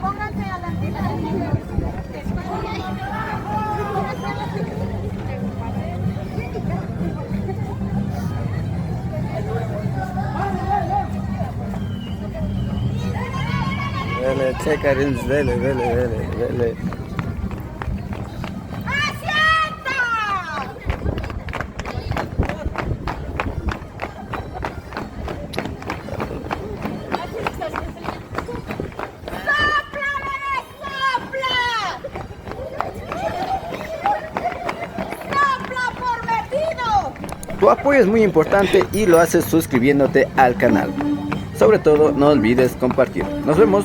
Pónganse a la fila. Dele, checa, dele, dele. Tu apoyo es muy importante y lo haces suscribiéndote al canal. Sobre todo, no olvides compartir. Nos vemos.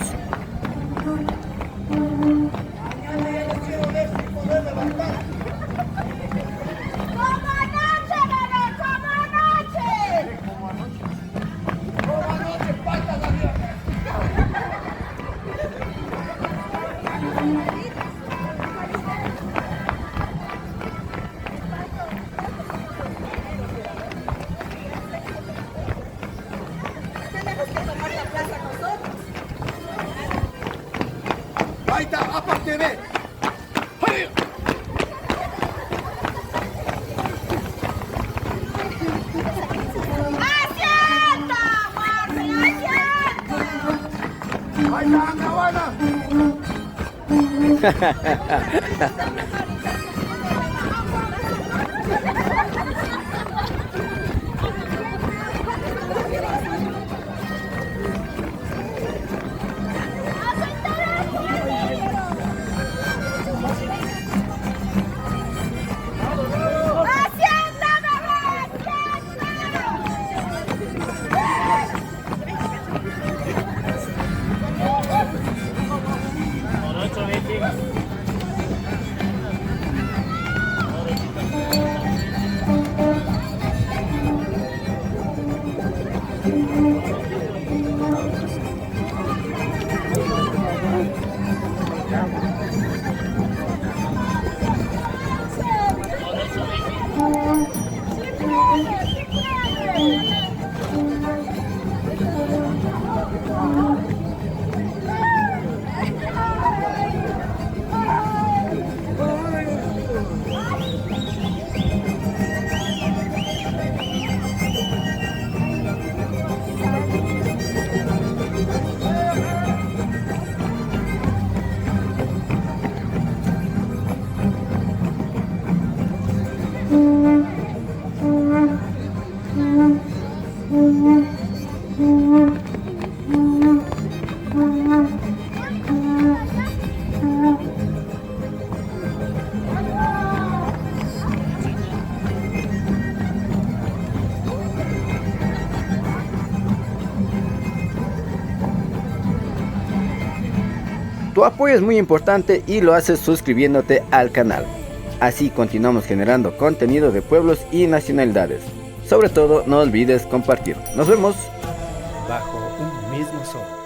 Ahí está, aparte de. Ahí está, cabana. Tu apoyo es muy importante y lo haces suscribiéndote al canal. Así continuamos generando contenido de pueblos y nacionalidades. Sobre todo, no olvides compartir. Nos vemos. Bajo un mismo sol.